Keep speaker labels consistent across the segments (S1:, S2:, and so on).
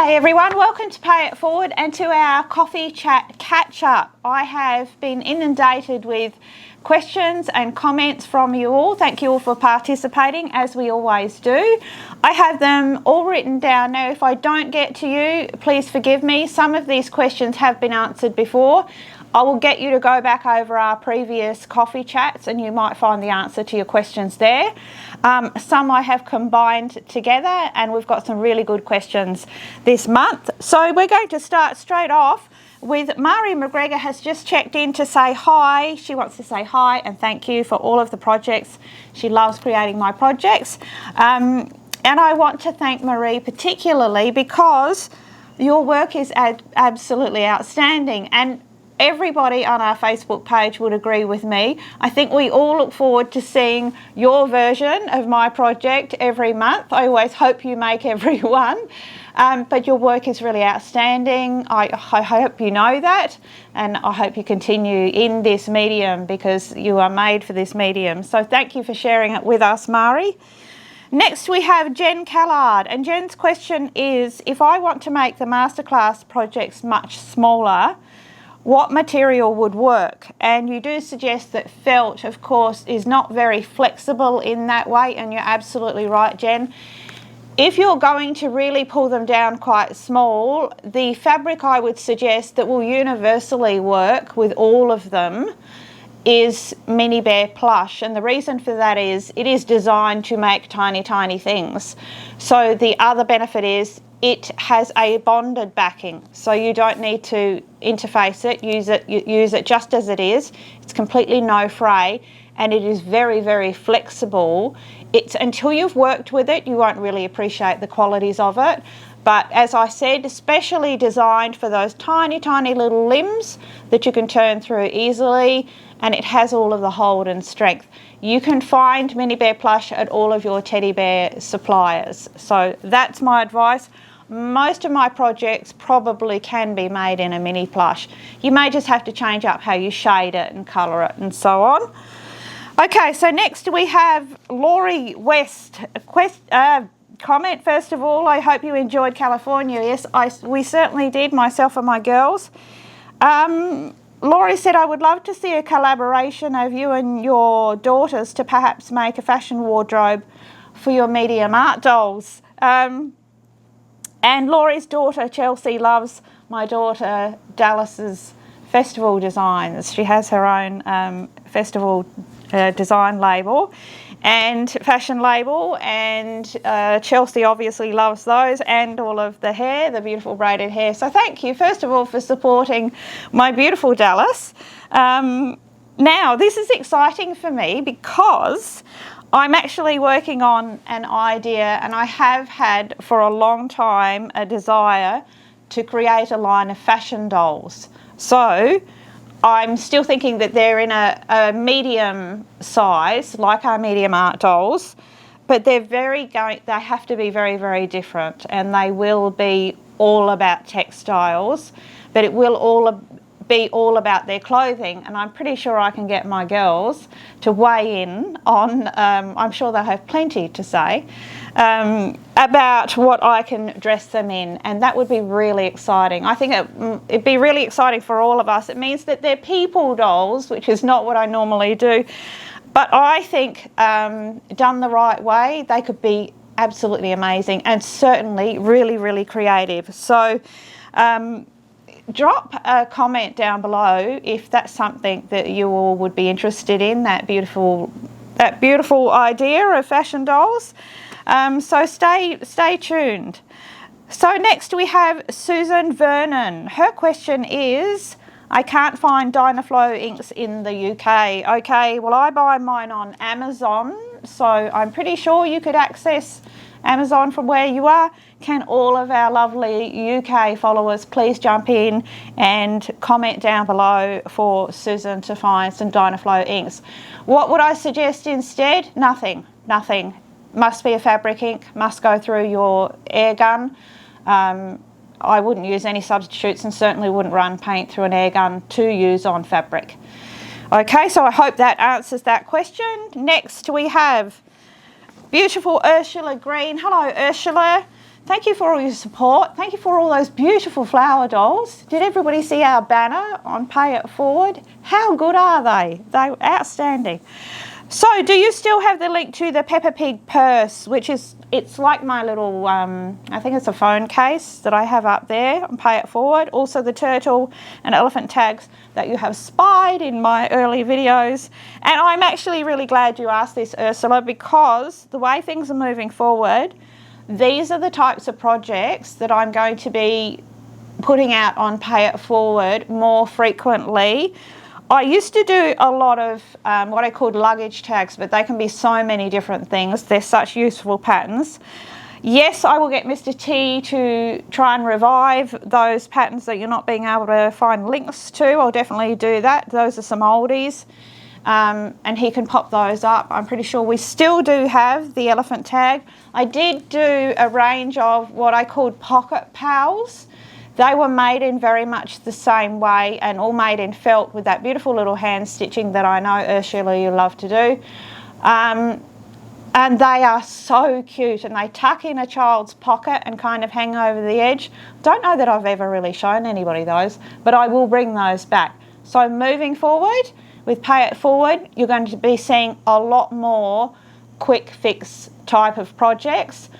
S1: G'day everyone, welcome to Pay It Forward and to our coffee chat catch up. I have been inundated with questions and comments from you all. Thank you all for participating, as we always do. I have them all written down. Now, if I don't get to you, please forgive me. Some of these questions have been answered before. I will get you to go back over our previous coffee chats and you might find the answer to your questions there. Some I have combined together and we've got some really good questions this month. So we're going to start straight off with Mari McGregor has just checked in to say hi. She wants to say hi and thank you for all of the projects. She loves creating my projects. And I want to thank Marie particularly because your work is absolutely outstanding. And everybody on our Facebook page would agree with me. I think we all look forward to seeing your version of my project every month. I always hope you make every one, but your work is really outstanding. I hope you know that, and I hope you continue in this medium because you are made for this medium. So thank you for sharing it with us, Mari. Next we have Jen Callard, and Jen's question is, if I want to make the Masterclass projects much smaller, what material would work? And you do suggest that felt, of course, is not very flexible in that way, and you're absolutely right, Jen. If you're going to really pull them down quite small, the fabric I would suggest that will universally work with all of them is Mini Bear Plush, and the reason for that is it is designed to make tiny, tiny things. So the other benefit is it has a bonded backing, so you don't need to interface it, use it just as it is. It's completely no fray and it is very, very flexible. It's until you've worked with it, you won't really appreciate the qualities of it. But as I said, especially designed for those tiny, tiny little limbs that you can turn through easily, and it has all of the hold and strength. You can find Mini Bear Plush at all of your teddy bear suppliers. So that's my advice. Most of my projects probably can be made in a mini plush. You may just have to change up how you shade it and colour it and so on. Okay, so next we have Laurie West. Comment, first of all, I hope you enjoyed California. Yes, we certainly did, myself and my girls. Laurie said, I would love to see a collaboration of you and your daughters to perhaps make a fashion wardrobe for your medium art dolls. And Laurie's daughter, Chelsea, loves my daughter Dallas's festival designs. She has her own festival design label and fashion label, and Chelsea obviously loves those and all of the hair, the beautiful braided hair. So thank you, first of all, for supporting my beautiful Dallas. Now, this is exciting for me because I'm actually working on an idea, and I have had for a long time a desire to create a line of fashion dolls. So I'm still thinking that they're in a medium size, like our medium art dolls, but they have to be very, very different, and they will be all about textiles, but it will be all about their clothing, and I'm pretty sure I can get my girls to weigh in on, I'm sure they'll have plenty to say, about what I can dress them in, and that would be really exciting. I think it'd be really exciting for all of us. It means that they're people dolls, which is not what I normally do, but I think done the right way, they could be absolutely amazing and certainly really, really creative. So drop a comment down below if that's something that you all would be interested in, that beautiful idea of fashion dolls. So stay tuned. So next we have Susan Vernon. Her question is, I can't find Dynaflow inks in the UK. Okay, well I buy mine on Amazon, so I'm pretty sure you could access Amazon from where you are. Can all of our lovely UK followers please jump in and comment down below for Susan to find some Dynaflow inks. What would I suggest instead? Nothing. Must be a fabric ink, must go through your air gun. I wouldn't use any substitutes and certainly wouldn't run paint through an air gun to use on fabric. Okay, so I hope that answers that question. Next we have beautiful Ursula Green. Hello Ursula. Thank you for all your support. Thank you for all those beautiful flower dolls. Did everybody see our banner on Pay It Forward? How good are they? They're outstanding. So do you still have the link to the Peppa Pig purse, which is, it's like my little, I think it's a phone case that I have up there on Pay It Forward. Also the turtle and elephant tags that you have spied in my early videos. And I'm actually really glad you asked this, Ursula, because the way things are moving forward, these are the types of projects that I'm going to be putting out on Pay It Forward more frequently. I used to do a lot of what I called luggage tags, but they can be so many different things. They're such useful patterns. Yes, I will get Mr. T to try and revive those patterns that you're not being able to find links to. I'll definitely do that. Those are some oldies. And he can pop those up. I'm pretty sure we still do have the elephant tag. I did do a range of what I called pocket pals. They were made in very much the same way and all made in felt with that beautiful little hand stitching that I know, Ursula, you love to do. And they are so cute, and they tuck in a child's pocket and kind of hang over the edge. Don't know that I've ever really shown anybody those, but I will bring those back. So moving forward, with Pay It Forward, you're going to be seeing a lot more quick fix type of projects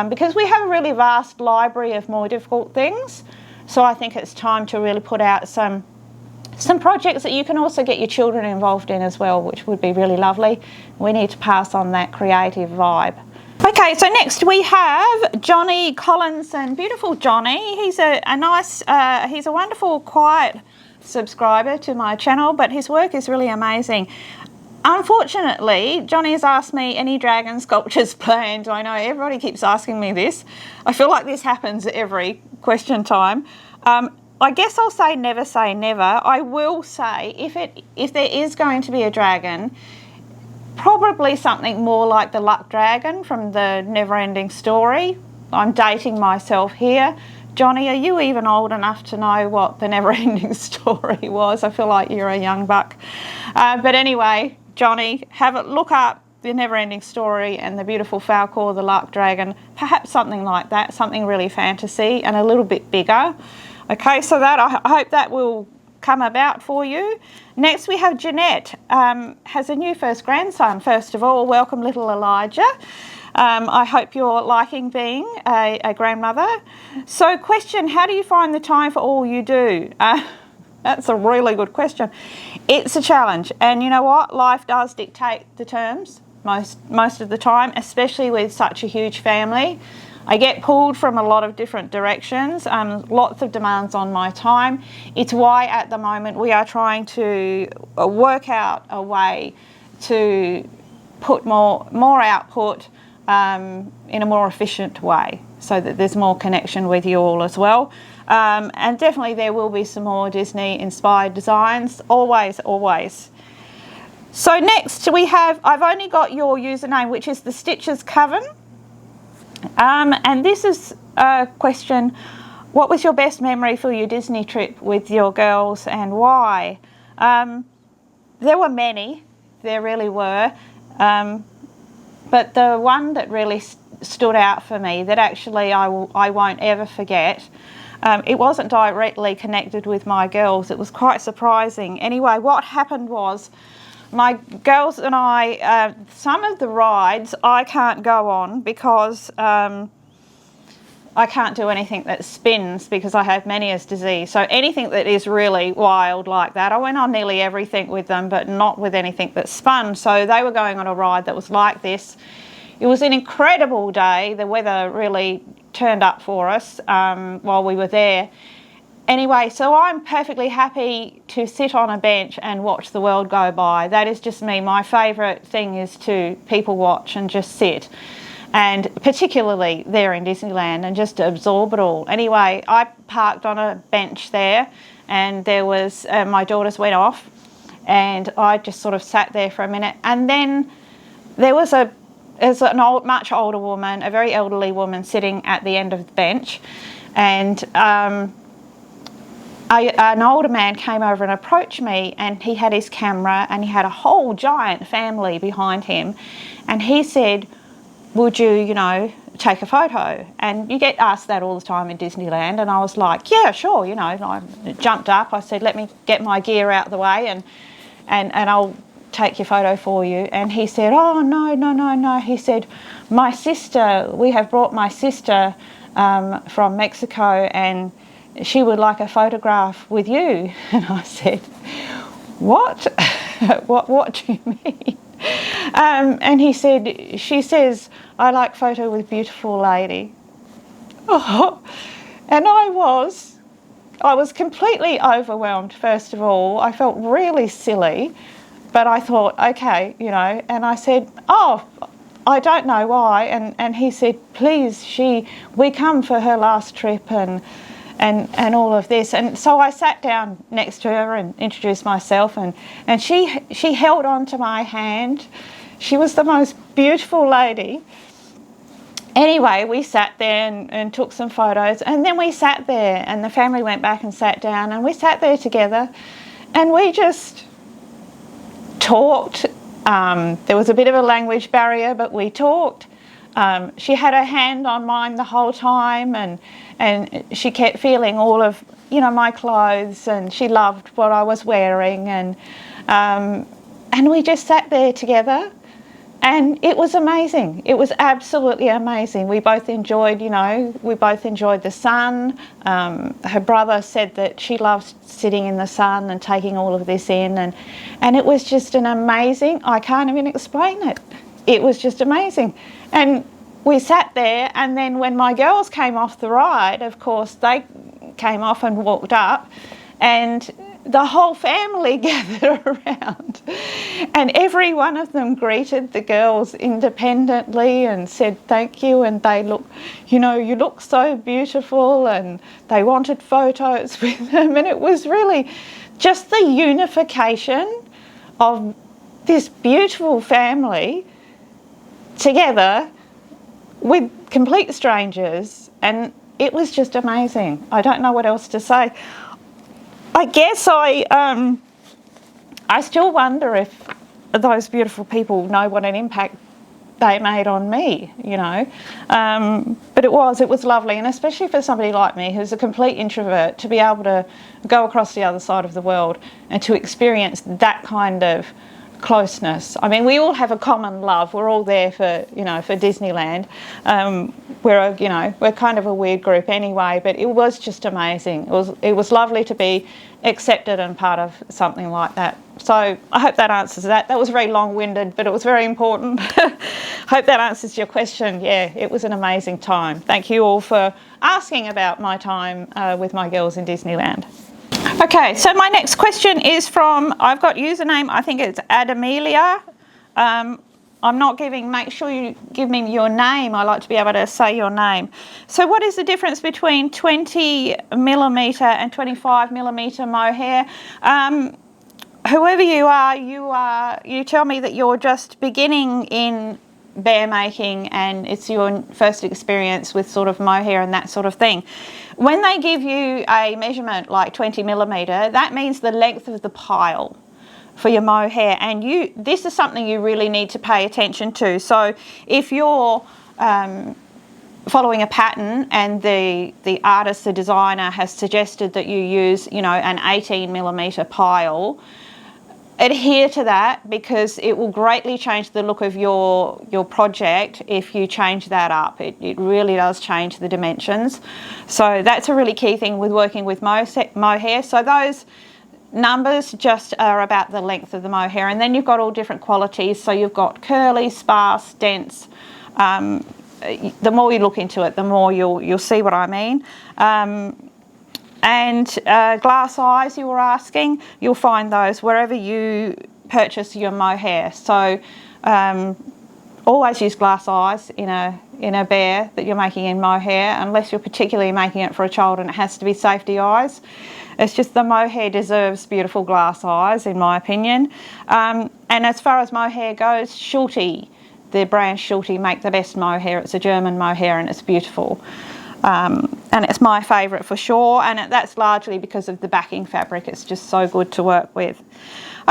S1: because we have a really vast library of more difficult things. So I think it's time to really put out some projects that you can also get your children involved in as well, which would be really lovely. We need to pass on that creative vibe. Okay, so next we have Johnny Collinson. Beautiful Johnny. He's a nice, he's a wonderful, quiet subscriber to my channel, but his work is really amazing. Unfortunately, Johnny has asked me any dragon sculptures planned. I know everybody keeps asking me this. I feel like this happens at every question time. I guess I'll say never say never. I will say if there is going to be a dragon, probably something more like the Luck Dragon from the Never-Ending Story. I'm dating myself here. Johnny, are you even old enough to know what the Never-Ending Story was? I feel like you're a young buck. But anyway, Johnny, look up the Never-Ending Story and the beautiful Falcor, the Luck Dragon. Perhaps something like that, something really fantasy and a little bit bigger. Okay, so that I hope that will come about for you. Next we have Jeanette, has a new first grandson. First of all, welcome little Elijah. I hope you're liking being a grandmother. So question, how do you find the time for all you do? That's a really good question. It's a challenge, and you know what? Life does dictate the terms most of the time, especially with such a huge family. I get pulled from a lot of different directions, lots of demands on my time. It's why at the moment we are trying to work out a way to put more output in a more efficient way so that there's more connection with you all as well. And definitely there will be some more Disney inspired designs, always. So next we have, I've only got your username, which is the Stitches Coven. And this is a question, what was your best memory for your Disney trip with your girls and why? There were many, there really were, but the one that really stood out for me that actually I won't ever forget, it wasn't directly connected with my girls, it was quite surprising. Anyway, what happened was, my girls and I, some of the rides I can't go on because I can't do anything that spins because I have Meniere's disease. So anything that is really wild like that, I went on nearly everything with them, but not with anything that spun. So they were going on a ride that was like this. It was an incredible day. The weather really turned up for us while we were there. Anyway, so I'm perfectly happy to sit on a bench and watch the world go by. That is just me. My favourite thing is to people watch and just sit. And particularly there in Disneyland and just to absorb it all. Anyway, I parked on a bench there and there was, my daughters went off and I just sort of sat there for a minute. And then there was an much older woman, a very elderly woman sitting at the end of the bench. And an older man came over and approached me and he had his camera and he had a whole giant family behind him. And he said, would you, take a photo? And you get asked that all the time in Disneyland, and I was like, yeah, sure, you know. And I jumped up, I said, let me get my gear out of the way and I'll take your photo for you. And he said, oh, no. He said, my sister, we have brought my sister from Mexico, and she would like a photograph with you. And I said, what? What do you mean? And he said, she says, I like photo with beautiful lady. Oh, and I was completely overwhelmed, first of all. I felt really silly, but I thought, okay, you know, and I said, oh, I don't know why. And he said, please, we come for her last trip and all of this. And so I sat down next to her and introduced myself, and she held on to my hand. She was the most beautiful lady. Anyway, we sat there and took some photos, and then we sat there and the family went back and sat down, and we sat there together and we just talked. There was a bit of a language barrier, but we talked. She had her hand on mine the whole time, and she kept feeling all of, you know, my clothes, and she loved what I was wearing, and we just sat there together, and it was amazing. It was absolutely amazing. We both enjoyed, you know, the sun. Her brother said that she loves sitting in the sun and taking all of this in, and it was just an amazing, I can't even explain it. It was just amazing. And we sat there, and then when my girls came off the ride, of course, they came off and walked up, and the whole family gathered around, and every one of them greeted the girls independently and said thank you, and they look, you know, you look so beautiful, and they wanted photos with them. And it was really just the unification of this beautiful family together with complete strangers, and it was just amazing. I don't know what else to say. I guess I still wonder if those beautiful people know what an impact they made on me, you know. But it was lovely, and especially for somebody like me who's a complete introvert, to be able to go across the other side of the world and to experience that kind of closeness. I mean, we all have a common love. We're all there for, you know, for Disneyland. We're kind of a weird group anyway, but it was just amazing. It was lovely to be accepted and part of something like that. So I hope that answers that. That was very long-winded, but it was very important. Hope that answers your question. Yeah, it was an amazing time. Thank you all for asking about my time with my girls in Disneyland. Okay, so my next question is from, I've got username, I think it's Adamelia. I'm not giving, make sure you give me your name. I like to be able to say your name. So what is the difference between 20 millimetre and 25 millimetre mohair? Whoever you are, you tell me that you're just beginning in bear making and it's your first experience with sort of mohair and that sort of thing. When they give you a measurement like 20 millimetre, that means the length of the pile for your mohair, and this is something you really need to pay attention to. So if you're following a pattern and the artist, the designer has suggested that you use, you know, an 18 millimetre pile, adhere to that, because it will greatly change the look of your project if you change that up. It really does change the dimensions. So that's a really key thing with working with mohair. So those numbers just are about the length of the mohair, and then you've got all different qualities. So you've got curly, sparse, dense. The more you look into it, the more you'll see what I mean. And glass eyes, you were asking, you'll find those wherever you purchase your mohair. So always use glass eyes in a bear that you're making in mohair, unless you're particularly making it for a child and it has to be safety eyes. It's just the mohair deserves beautiful glass eyes, in my opinion. And as far as mohair goes, Schulte, the brand Schulte, make the best mohair. It's a German mohair and it's beautiful. And it's my favourite for sure, and that's largely because of the backing fabric. It's just so good to work with.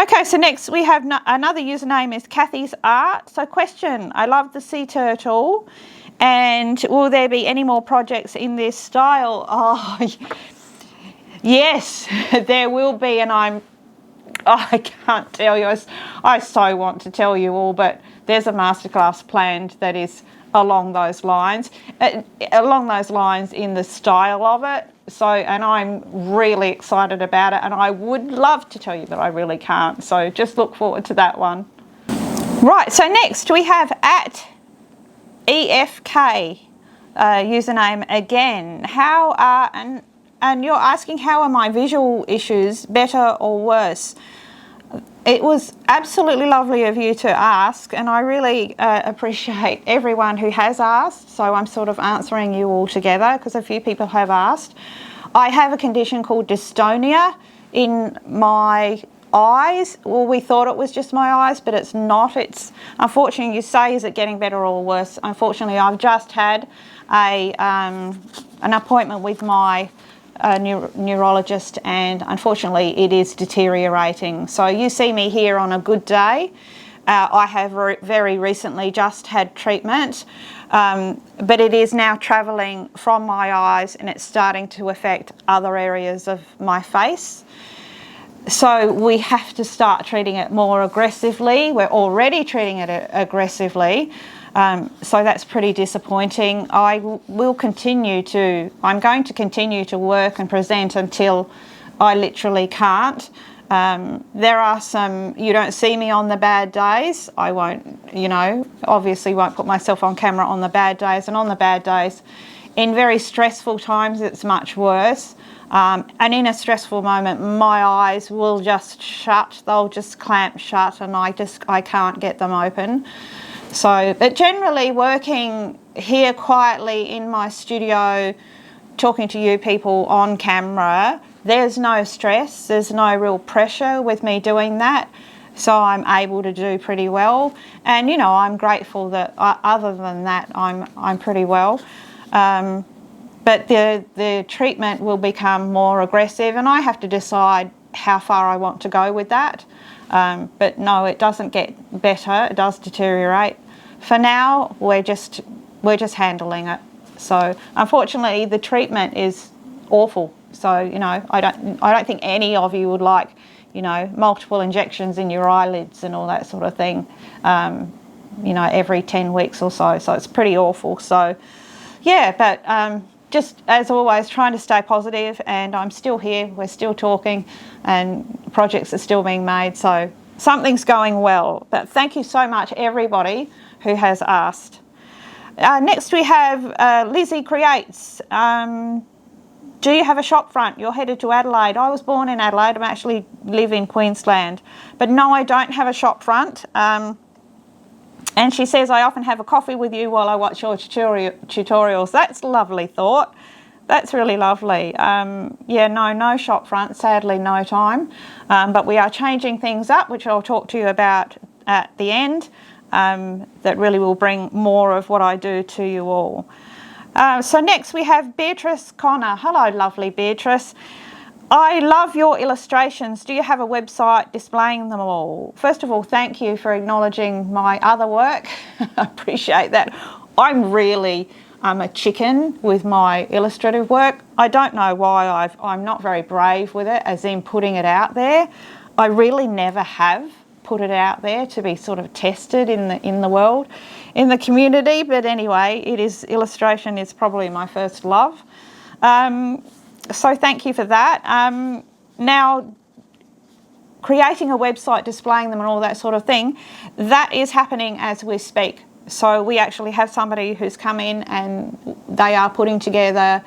S1: Okay, so next we have another username is Kathy's Art. So question, I love the sea turtle, and will there be any more projects in this style? Oh, yes, there will be, and I can't tell you. I so want to tell you all, but there's a masterclass planned that is along those lines in the style of it. So, and I'm really excited about it, and I would love to tell you, but I really can't. So just look forward to that one. Right, so next we have at EFK username again. And you're asking, how are my visual issues, better or worse? It was absolutely lovely of you to ask, and I really appreciate everyone who has asked. So I'm sort of answering you all together because a few people have asked. I have a condition called dystonia in my eyes. Well, we thought it was just my eyes, but it's not. It's, unfortunately, you say, is it getting better or worse? Unfortunately, I've just had an appointment with my neurologist, and unfortunately it is deteriorating. So you see me here on a good day. I have very recently just had treatment, but it is now travelling from my eyes, and it's starting to affect other areas of my face. So we have to start treating it more aggressively. We're already treating it aggressively. So that's pretty disappointing. I'm going to continue to work and present until I literally can't. There are some, you don't see me on the bad days. I won't, obviously won't put myself on camera on the bad days. And on the bad days, in very stressful times, it's much worse. And in a stressful moment, my eyes will just shut. They'll just clamp shut, and I can't get them open. So, but generally working here quietly in my studio, talking to you people on camera, there's no stress, there's no real pressure with me doing that. So I'm able to do pretty well. And, I'm grateful that other than that, I'm pretty well. But the treatment will become more aggressive, and I have to decide how far I want to go with that. But no, it doesn't get better, it does deteriorate. For now, we're just handling it. So unfortunately, the treatment is awful. So, I don't think any of you would like, multiple injections in your eyelids and all that sort of thing, every 10 weeks or so. So it's pretty awful. So yeah, but just as always, trying to stay positive, and I'm still here, we're still talking, and projects are still being made. So something's going well. But thank you so much, everybody who has asked. Next we have Lizzie Creates. Do you have a shop front? You're headed to Adelaide. I was born in Adelaide. I actually live in Queensland. But no, I don't have a shop front. And she says, I often have a coffee with you while I watch your tutorials. That's a lovely thought. That's really lovely. No shop front, sadly no time. But we are changing things up, which I'll talk to you about at the end. That really will bring more of what I do to you all. So next we have Beatrice Connor. Hello, lovely Beatrice. I love your illustrations. Do you have a website displaying them all? First of all, thank you for acknowledging my other work. I appreciate that. I'm a chicken with my illustrative work. I don't know why I'm not very brave with it, as in putting it out there. I really never have put it out there to be sort of tested in the world, in the community. But anyway, illustration is probably my first love. So thank you for that. Now, creating a website, displaying them and all that sort of thing, that is happening as we speak. So we actually have somebody who's come in, and they are putting together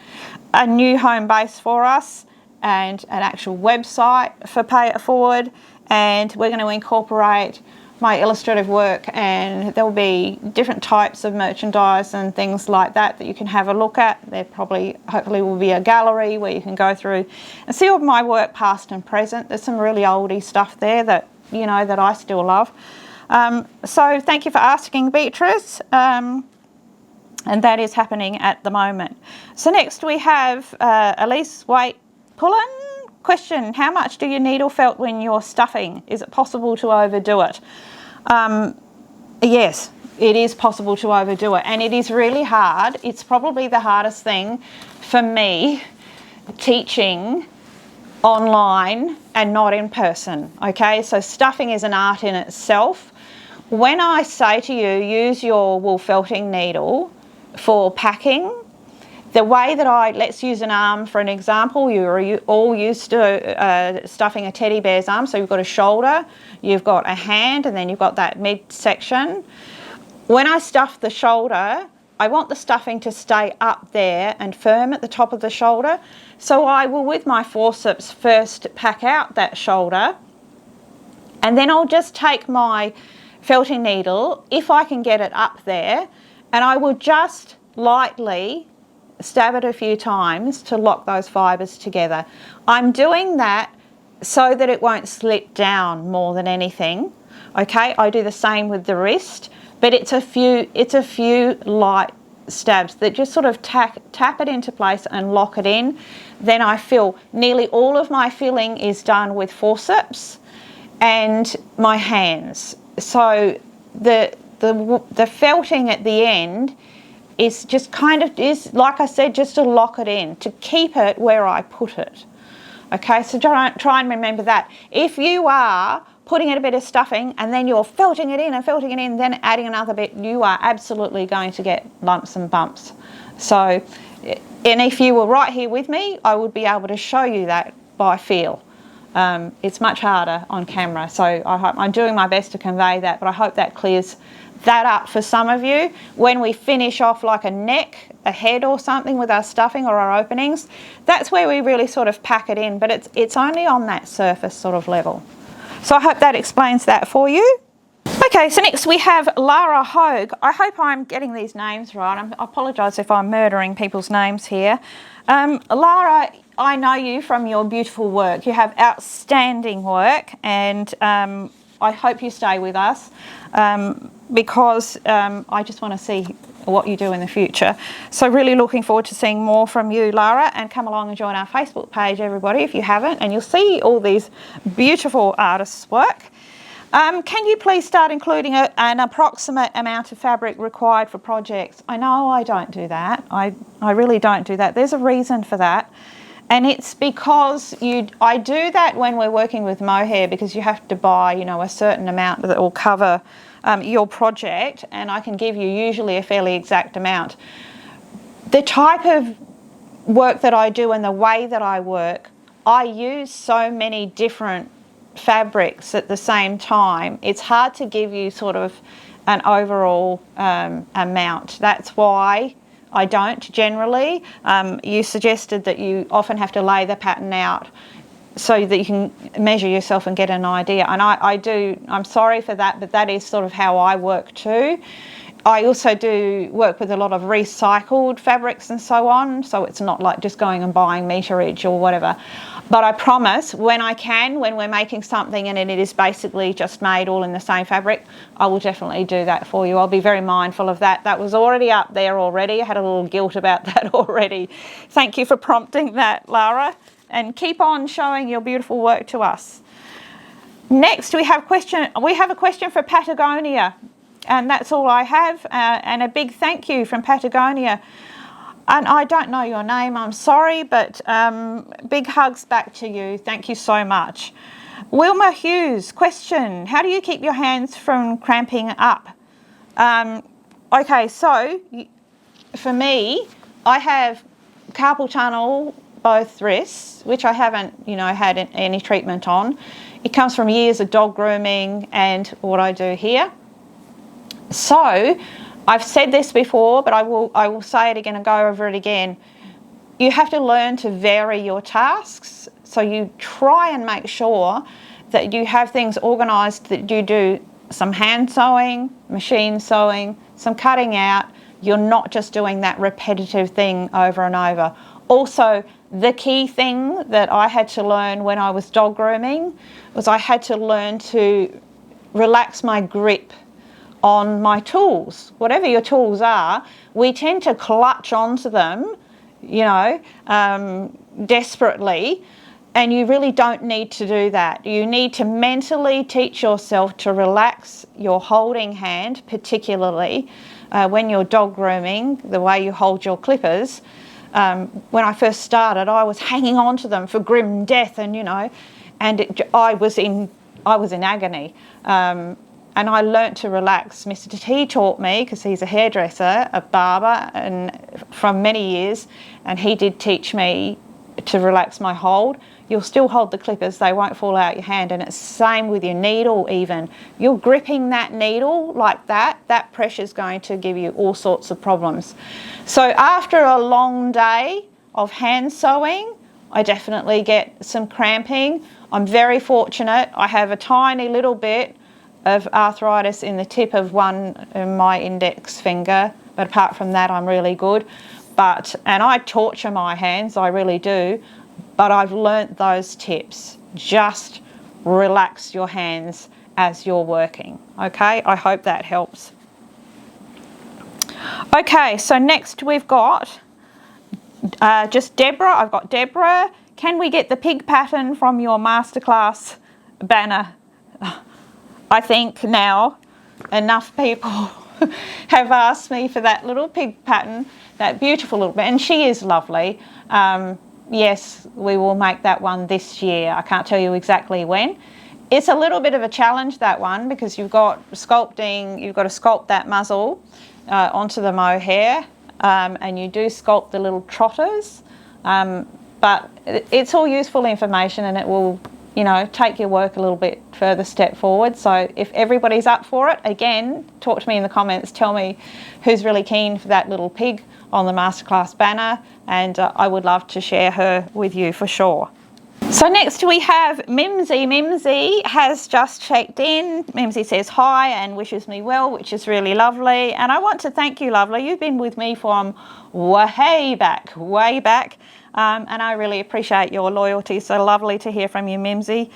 S1: a new home base for us and an actual website for Payitforward. And we're going to incorporate my illustrative work, and there'll be different types of merchandise and things like that you can have a look at. There hopefully will be a gallery where you can go through and see all of my work, past and present. There's some really oldie stuff there that I still love. So thank you for asking, Beatrice. And that is happening at the moment. So next we have Elise Pullen. Question, how much do you needle felt when you're stuffing? Is it possible to overdo it? Yes, it is possible to overdo it, and it is really hard. It's probably the hardest thing for me teaching online and not in person, okay? So stuffing is an art in itself. When I say to you, use your wool felting needle for packing, the way that let's use an arm for an example. You're all used to stuffing a teddy bear's arm. So you've got a shoulder, you've got a hand, and then you've got that midsection. When I stuff the shoulder, I want the stuffing to stay up there and firm at the top of the shoulder. So I will, with my forceps, first pack out that shoulder, and then I'll just take my felting needle, if I can get it up there, and I will just lightly stab it a few times to lock those fibres together. I'm doing that so that it won't slip down more than anything. Okay, I do the same with the wrist, but it's a few light stabs that just sort of tap it into place and lock it in. Then I fill. Nearly all of my filling is done with forceps and my hands. So the felting at the end is just is like I said, just to lock it in, to keep it where I put it. Okay, so try and remember that. If you are putting in a bit of stuffing and then you're felting it in and felting it in, then adding another bit, you are absolutely going to get lumps and bumps. So, and if you were right here with me, I would be able to show you that by feel. It's much harder on camera, so I'm doing my best to convey that, but I hope that clears that up for some of you. When we finish off like a neck, a head or something with our stuffing or our openings, that's where we really sort of pack it in, but it's only on that surface sort of level. So I hope that explains that for you. Okay, so next we have Lara Hogue. I hope I'm getting these names right. I apologise if I'm murdering people's names here. Lara, I know you from your beautiful work. You have outstanding work, and I hope you stay with us because I just want to see what you do in the future. So really looking forward to seeing more from you, Lara, and come along and join our Facebook page, everybody, if you haven't, and you'll see all these beautiful artists' work. Can you please start including an approximate amount of fabric required for projects? I know I don't do that. I really don't do that. There's a reason for that. And it's because I do that when we're working with mohair, because you have to buy, a certain amount that will cover your project, and I can give you usually a fairly exact amount. The type of work that I do and the way that I work, I use so many different fabrics at the same time. It's hard to give you sort of an overall amount. That's why I don't generally. You suggested that you often have to lay the pattern out so that you can measure yourself and get an idea. And I do, I'm sorry for that, but that is sort of how I work too. I also do work with a lot of recycled fabrics and so on, so it's not like just going and buying meterage or whatever. But I promise, when I can, when we're making something and it is basically just made all in the same fabric, I will definitely do that for you. I'll be very mindful of that. That was already up there already. I had a little guilt about that already. Thank you for prompting that, Lara, and keep on showing your beautiful work to us. Next, we have a question for Patagonia, and that's all I have, and a big thank you from Patagonia. And I don't know your name, I'm sorry, but big hugs back to you. Thank you so much. Wilma Hughes, question, how do you keep your hands from cramping up? Okay, so for me, I have carpal tunnel both wrists, which I haven't, had any treatment on. It comes from years of dog grooming and what I do here. So I've said this before, but I will say it again and go over it again. You have to learn to vary your tasks. So you try and make sure that you have things organised, that you do some hand sewing, machine sewing, some cutting out. You're not just doing that repetitive thing over and over. Also, the key thing that I had to learn when I was dog grooming was I had to learn to relax my grip on my tools. Whatever your tools are, we tend to clutch onto them, desperately. And you really don't need to do that. You need to mentally teach yourself to relax your holding hand, particularly when you're dog grooming, the way you hold your clippers. When I first started, I was hanging on to them for grim death, and I was in agony. And I learnt to relax. Mr. T taught me, because he's a hairdresser, a barber, and from many years, and he did teach me to relax my hold. You'll still hold the clippers, they won't fall out your hand, and it's the same with your needle even. You're gripping that needle like that pressure's going to give you all sorts of problems. So after a long day of hand sewing, I definitely get some cramping. I'm very fortunate. I have a tiny little bit of arthritis in the tip of my index finger, but apart from that I'm really good. And I torture my hands, I really do, but I've learnt those tips. Just relax your hands as you're working, okay? I hope that helps. Okay, so next we've got just Deborah. I've got Deborah. Can we get the pig pattern from your Masterclass banner? I think now enough people have asked me for that little pig pattern, that beautiful little bit, and she is lovely. Yes, we will make that one this year. I can't tell you exactly when. It's a little bit of a challenge, that one, because you've got to sculpt that muzzle onto the mohair, and you do sculpt the little trotters, but it's all useful information, and it will take your work a little bit further step forward. So if everybody's up for it, again, talk to me in the comments, tell me who's really keen for that little pig on the Masterclass banner, and I would love to share her with you for sure. So next we have Mimsy. Mimsy has just checked in. Mimsy says hi and wishes me well, which is really lovely. And I want to thank you, lovely. You've been with me from way back. And I really appreciate your loyalty. So lovely to hear from you, Mimsy.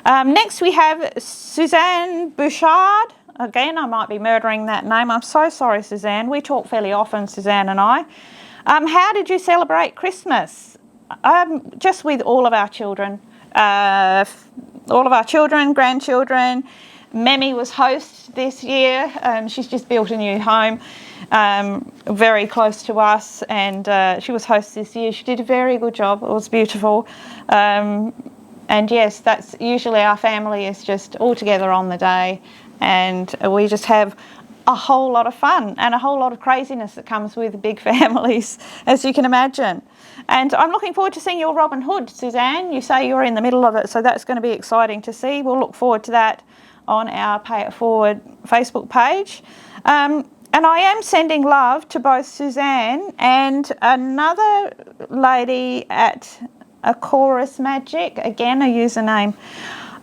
S1: Next we have Suzanne Bouchard. Again, I might be murdering that name. I'm so sorry, Suzanne. We talk fairly often, Suzanne and I. How did you celebrate Christmas? Just with all of our children. Grandchildren. Memmy was host this year. She's just built a new home very close to us, and she was host this year. She did a very good job. It was beautiful. And yes, that's usually our family is just all together on the day, and we just have a whole lot of fun and a whole lot of craziness that comes with big families, as you can imagine. And I'm looking forward to seeing your Robin Hood, Suzanne. You say you're in the middle of it, so that's going to be exciting to see. We'll look forward to that on our Payitforward Facebook page. And I am sending love to both Suzanne and another lady at A Chorus Magic, again a username.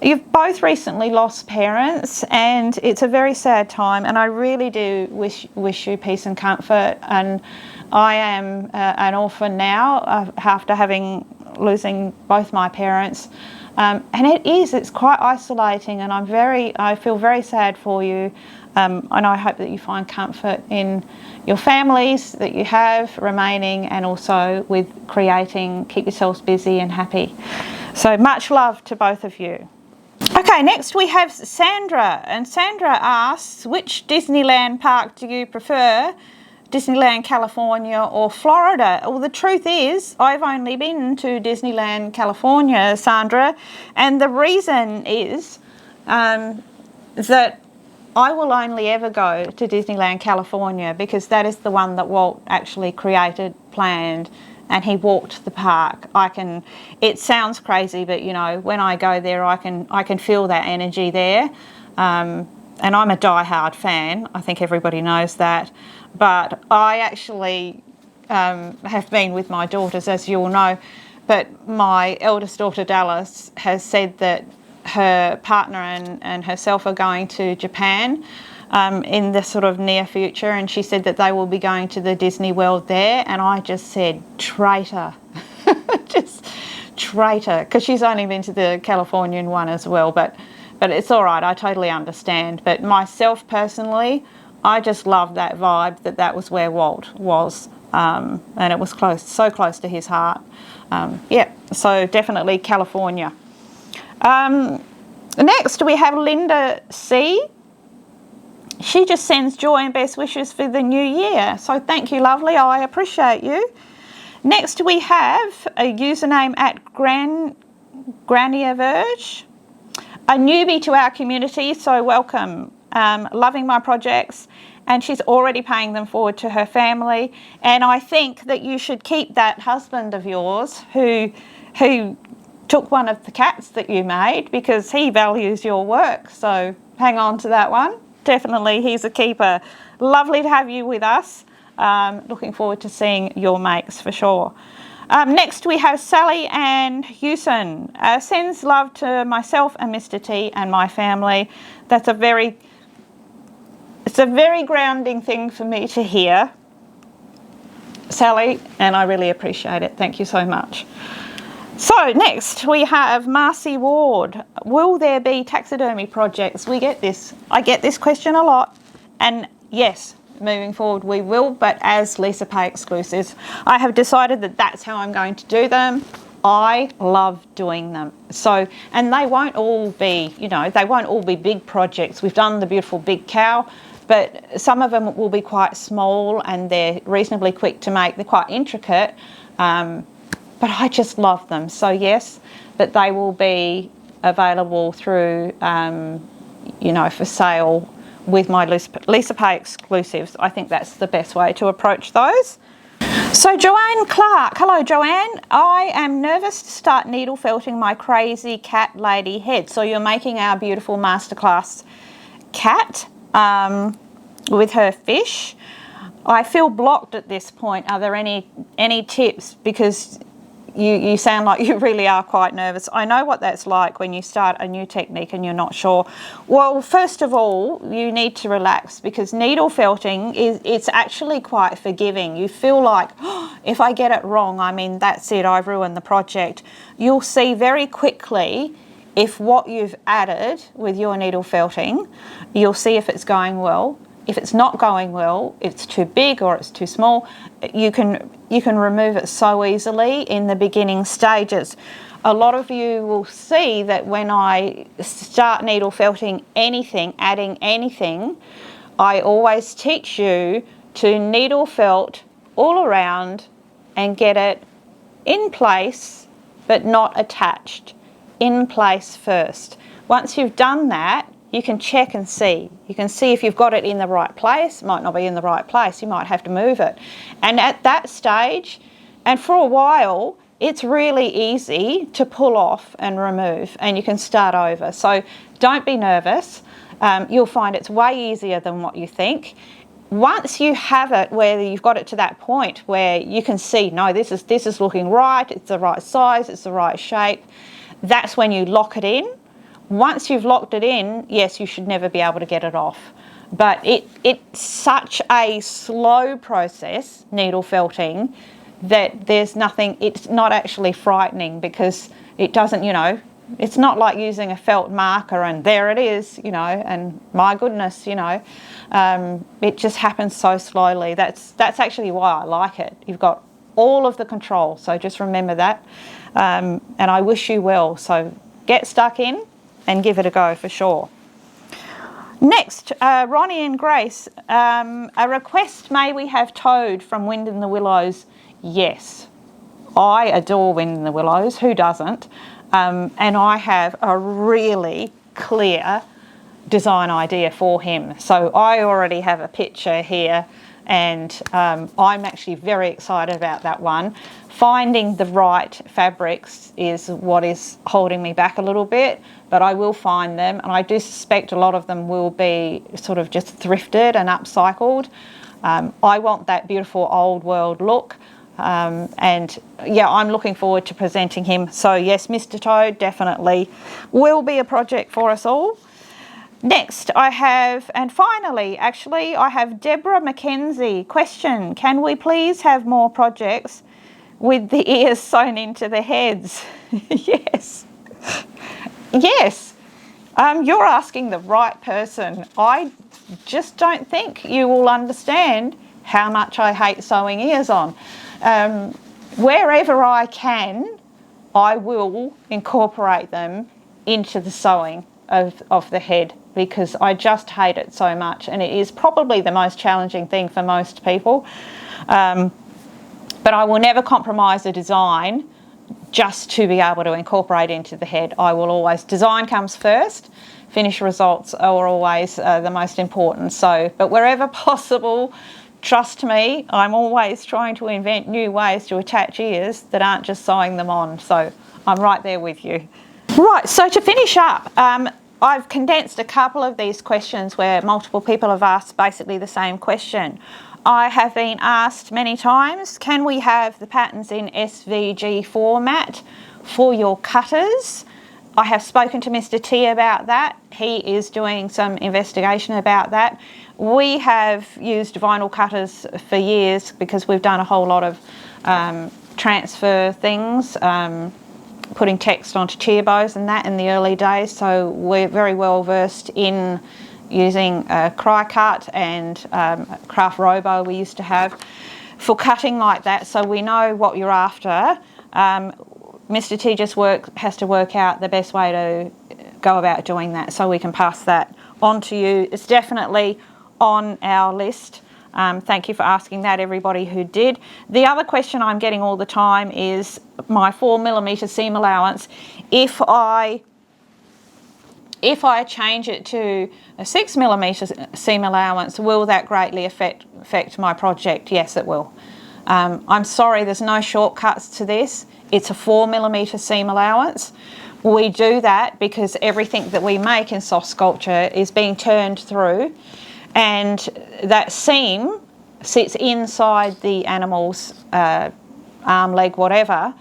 S1: You've both recently lost parents, and it's a very sad time, and I really do wish you peace and comfort. And I am an orphan now after losing both my parents, and it's quite isolating, and I feel very sad for you, and I hope that you find comfort in your families that you have remaining, and also with creating. Keep yourselves busy and happy. So much love to both of you. Okay, next we have Sandra, and Sandra asks, which Disneyland park do you prefer, Disneyland California or Florida? Well, the truth is, I've only been to Disneyland California, Sandra, and the reason is that I will only ever go to Disneyland California because that is the one that Walt actually created, planned, and he walked the park. It sounds crazy, but when I go there, I can feel that energy there. And I'm a die-hard fan. I think everybody knows that. But I actually have been with my daughters, as you all know. But my eldest daughter, Dallas, has said that her partner and herself are going to Japan in the sort of near future, and she said that they will be going to the Disney World there, and I just said, traitor. Just traitor, because she's only been to the Californian one as well, but it's all right, I totally understand. But myself personally, I just love that vibe, that was where Walt was and it was so close to his heart. Yeah, so definitely California. Next we have Linda C. She just sends joy and best wishes for the new year. So thank you, lovely. I appreciate you. Next we have a username at Granierverge, a newbie to our community, so welcome. Loving my projects, and she's already paying them forward to her family. And I think that you should keep that husband of yours who took one of the cats that you made, because he values your work. So hang on to that one. Definitely, he's a keeper. Lovely to have you with us. Looking forward to seeing your makes for sure. Next we have Sally Ann Hewson. Sends love to myself and Mr. T and my family. It's a very grounding thing for me to hear, Sally, and I really appreciate it. Thank you so much. So next we have Marcy Ward. Will there be taxidermy projects? I get this question a lot, and yes, moving forward we will, but as Lisa Pay exclusives. I have decided that that's how I'm going to do them. I love doing them. So, and they won't all be, they won't all be big projects. We've done the beautiful big cow, but some of them will be quite small and they're reasonably quick to make. They're quite intricate, but I just love them. So yes, but they will be available through, for sale with my Lisa Pay exclusives. I think that's the best way to approach those. So Joanne Clark, hello Joanne. I am nervous to start needle felting my crazy cat lady head. So you're making our beautiful Masterclass cat with her fish. I feel blocked at this point. Are there any tips? Because you sound like you really are quite nervous. I know what that's like when you start a new technique and you're not sure. Well, first of all, you need to relax, because needle felting it's actually quite forgiving. You feel like, oh, if I get it wrong, that's it, I've ruined the project. You'll see very quickly if what you've added with your needle felting, you'll see if it's going well. If it's not going well, it's too big or it's too small, you can remove it so easily in the beginning stages. A lot of you will see that when I start needle felting anything, adding anything, I always teach you to needle felt all around and get it in place but not attached. In place first. Once you've done that, you can check and see. You can see if you've got it in the right place. It might not be in the right place. You might have to move it. And at that stage, and for a while, it's really easy to pull off and remove, and you can start over. So don't be nervous. You'll find it's way easier than what you think. Once you have it where you've got it to that point where you can see, no, this is looking right, it's the right size, it's the right shape, that's when you lock it in. Once you've locked it in, yes, you should never be able to get it off. But it's such a slow process, needle felting, that there's nothing, it's not actually frightening, because it doesn't, it's not like using a felt marker and there it is, and my goodness, it just happens so slowly. That's actually why I like it. You've got all of the control, so just remember that. And I wish you well. So get stuck in and give it a go for sure. Next, Ronnie and Grace, a request, may we have Toad from Wind in the Willows? Yes, I adore Wind in the Willows, who doesn't? And I have a really clear design idea for him. So I already have a picture here, and I'm actually very excited about that one. Finding the right fabrics is what is holding me back a little bit, but I will find them, and I do suspect a lot of them will be sort of just thrifted and upcycled. I want that beautiful old world look, and yeah, I'm looking forward to presenting him. So yes, Mr. Toad definitely will be a project for us all. Next I have, and finally actually, I have Deborah McKenzie. Question, can we please have more projects with the ears sewn into the heads? Yes. Yes. You're asking the right person. I just don't think you will understand how much I hate sewing ears on. Wherever I can, I will incorporate them into the sewing of the head, because I just hate it so much, and it is probably the most challenging thing for most people. But I will never compromise a design just to be able to incorporate into the head. I will always, design comes first, finished results are always the most important. So, but wherever possible, trust me, I'm always trying to invent new ways to attach ears that aren't just sewing them on. So I'm right there with you. Right, so to finish up, I've condensed a couple of these questions where multiple people have asked basically the same question. I have been asked many times, can we have the patterns in SVG format for your cutters? I have spoken to Mr. T about that. He is doing some investigation about that. We have used vinyl cutters for years because we've done a whole lot of transfer things, putting text onto chair bows and that in the early days, so we're very well versed in using Cry-Cut and Craft Robo we used to have for cutting like that, so we know what you're after. Mr. T just has to work out the best way to go about doing that, so we can pass that on to you. It's definitely on our list. Thank you for asking that, everybody who did. The other question I'm getting all the time is my 4mm seam allowance. If I change it to a 6mm seam allowance, will that greatly affect my project? Yes, it will. I'm sorry, there's no shortcuts to this. It's a 4mm seam allowance. We do that because everything that we make in soft sculpture is being turned through, and that seam sits inside the animal's arm, leg, whatever,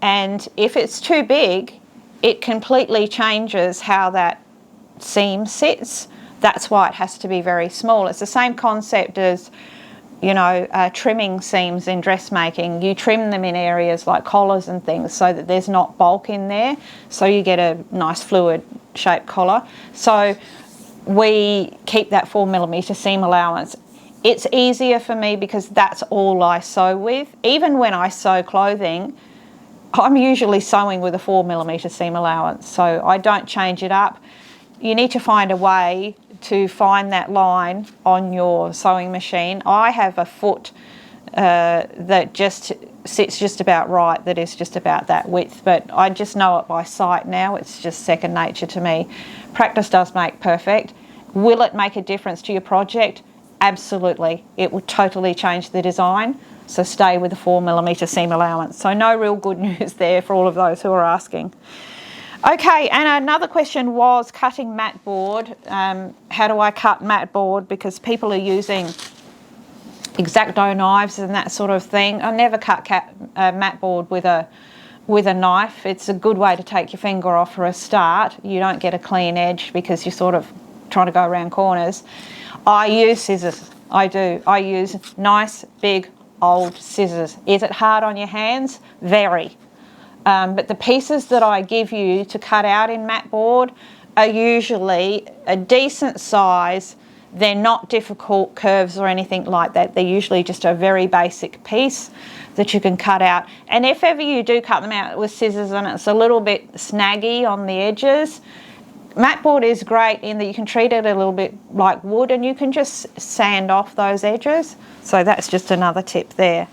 S1: and if it's too big, it completely changes how that seam sits. That's why it has to be very small. It's the same concept as, you know, trimming seams in dressmaking. You trim them in areas like collars and things so that there's not bulk in there, so you get a nice fluid shaped collar. So we keep that 4mm seam allowance. It's easier for me because that's all I sew with. Even when I sew clothing, I'm usually sewing with a 4mm seam allowance, so I don't change it up. You need to find a way to find that line on your sewing machine. I have a foot that just sits just about right, that is just about that width, but I just know it by sight now. It's just second nature to me. Practice does make perfect. Will it make a difference to your project? Absolutely. It will totally change the design, so stay with the 4mm seam allowance. So no real good news there for all of those who are asking. Okay, and another question was cutting mat board. How do I cut mat board? Because people are using X-Acto knives and that sort of thing. I never cut mat board with a knife. It's a good way to take your finger off for a start. You don't get a clean edge because you're sort of trying to go around corners. I use scissors. I do. I use nice, big, old scissors. Is it hard on your hands? Very. But the pieces that I give you to cut out in mat board are usually a decent size. They're not difficult curves or anything like that. They're usually just a very basic piece that you can cut out. And if ever you do cut them out with scissors and it's a little bit snaggy on the edges, mat board is great in that you can treat it a little bit like wood and you can just sand off those edges. So that's just another tip there.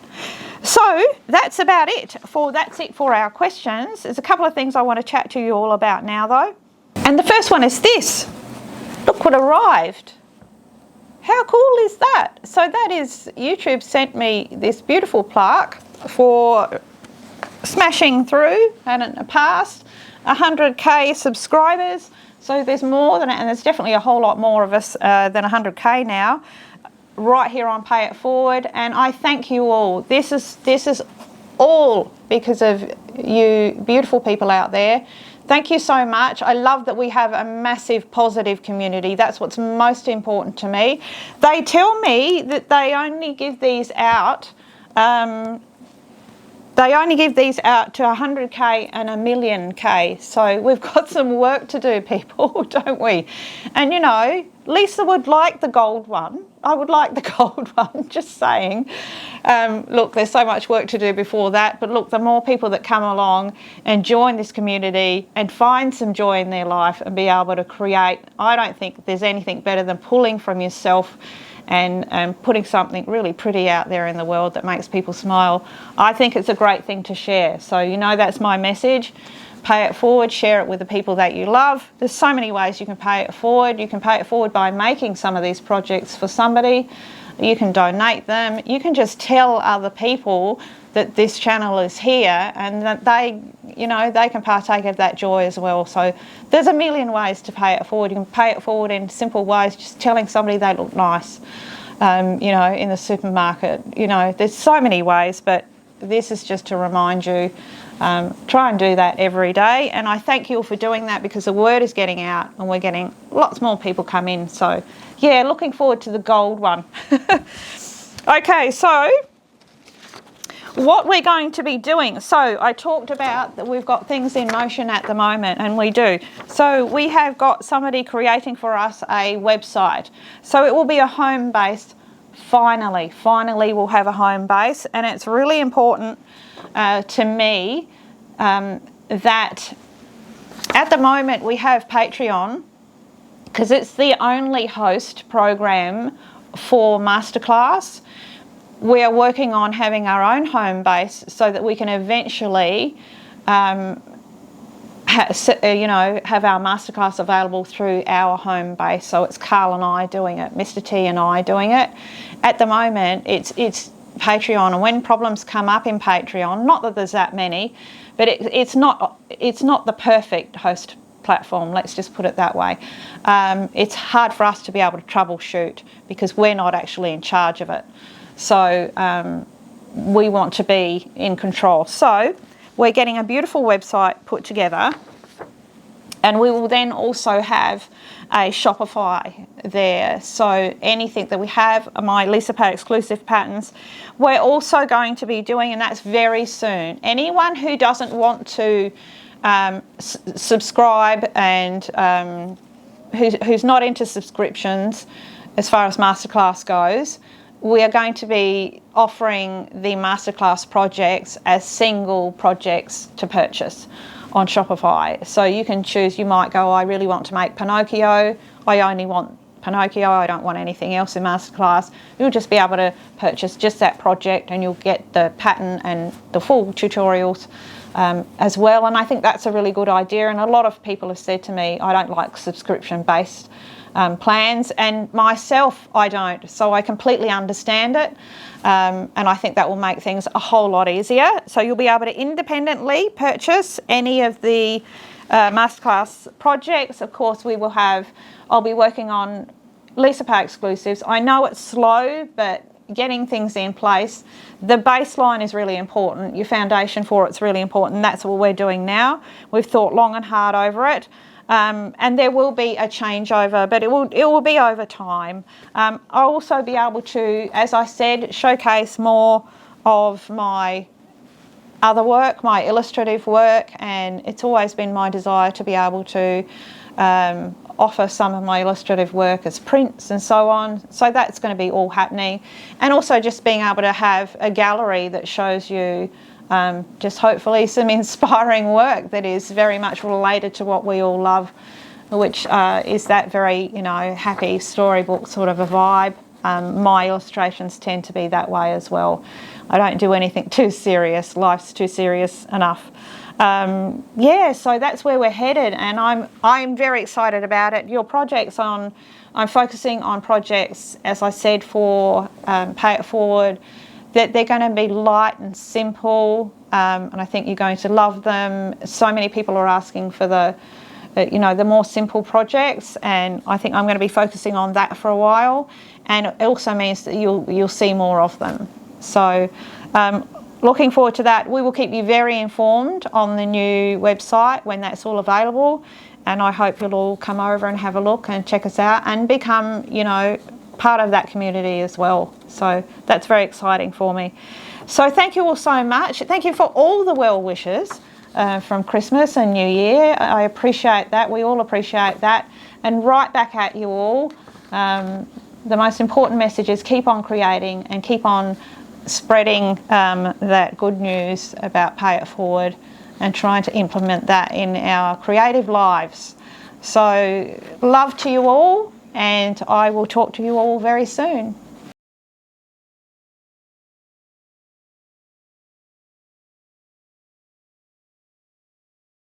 S1: So that's about it. That's it for our questions. There's a couple of things I want to chat to you all about now though. And the first one is this. Look what arrived. How cool is that? So that is, YouTube sent me this beautiful plaque for smashing through and it passed 100k subscribers. So there's more than it, and there's definitely a whole lot more of us than 100k now, right here on Payitforward, and I thank you all. This is all because of you beautiful people out there. Thank you so much. I love that we have a massive positive community. That's what's most important to me. They tell me that they only give these out to 100k and 1,000,000k. So we've got some work to do, people, don't we? And you know, Lisa would like the gold one. I would like the gold one, just saying. Look, there's so much work to do before that, but look, the more people that come along and join this community and find some joy in their life and be able to create, I don't think there's anything better than pulling from yourself and putting something really pretty out there in the world that makes people smile. I think it's a great thing to share. So, you know, that's my message. Pay it forward, share it with the people that you love. There's so many ways you can pay it forward. You can pay it forward by making some of these projects for somebody. You can donate them. You can just tell other people that this channel is here and that they, you know, they can partake of that joy as well. So there's a million ways to pay it forward. You can pay it forward in simple ways, just telling somebody they look nice, you know, in the supermarket. You know, there's so many ways, but this is just to remind you. Try and do that every day, and I thank you all for doing that because the word is getting out and we're getting lots more people come in. So yeah, looking forward to the gold one. Okay, so what we're going to be doing, so I talked about that we've got things in motion at the moment, and we do. So we have got somebody creating for us a website, so it will be a home-based. Finally we'll have a home base, and it's really important to me that at the moment we have Patreon because it's the only host program for Masterclass. We are working on having our own home base so that we can eventually have our Masterclass available through our home base. So it's Carl and I doing it, Mr. T and I doing it. At the moment, it's Patreon, and when problems come up in Patreon, not that there's that many, but it's not the perfect host platform, let's just put it that way. It's hard for us to be able to troubleshoot because we're not actually in charge of it. So we want to be in control. So we're getting a beautiful website put together, and we will then also have a Shopify there. So anything that we have, my Lisa Pay exclusive patterns, we're also going to be doing, and that's very soon. Anyone who doesn't want to subscribe and who's not into subscriptions as far as Masterclass goes, we are going to be offering the Masterclass projects as single projects to purchase on Shopify. So you can choose, you might go, I really want to make Pinocchio, I only want Pinocchio, I don't want anything else in Masterclass. You'll just be able to purchase just that project and you'll get the pattern and the full tutorials as well. And I think that's a really good idea, and a lot of people have said to me, I don't like subscription based plans, and myself I don't, so I completely understand it, and I think that will make things a whole lot easier. So you'll be able to independently purchase any of the Masterclass projects. Of course we will have, I'll be working on Lisa Pay exclusives. I know it's slow, but getting things in place, the baseline is really important, your foundation for it's really important, and that's what we're doing now. We've thought long and hard over it. And there will be a changeover, but it will be over time. I'll also be able to, as I said, showcase more of my other work, my illustrative work, and it's always been my desire to be able to offer some of my illustrative work as prints and so on. So that's going to be all happening. And also just being able to have a gallery that shows you just hopefully some inspiring work that is very much related to what we all love, which is that very, happy storybook sort of a vibe. My illustrations tend to be that way as well. I don't do anything too serious. Life's too serious enough. So that's where we're headed, and I'm very excited about it. Your projects I'm focusing on projects, as I said, for Pay It Forward, that they're going to be light and simple, and I think you're going to love them. So many people are asking for the more simple projects, and I think I'm going to be focusing on that for a while, and it also means that you'll see more of them. So looking forward to that. We will keep you very informed on the new website when that's all available, and I hope you'll all come over and have a look and check us out and become, part of that community as well. So that's very exciting for me. So thank you all so much. Thank you for all the well wishes from Christmas and New Year. I appreciate that. We all appreciate that. And right back at you all. the most important message is keep on creating and keep on spreading that good news about Pay It Forward and trying to implement that in our creative lives. So love to you all, and I will talk to you all very soon.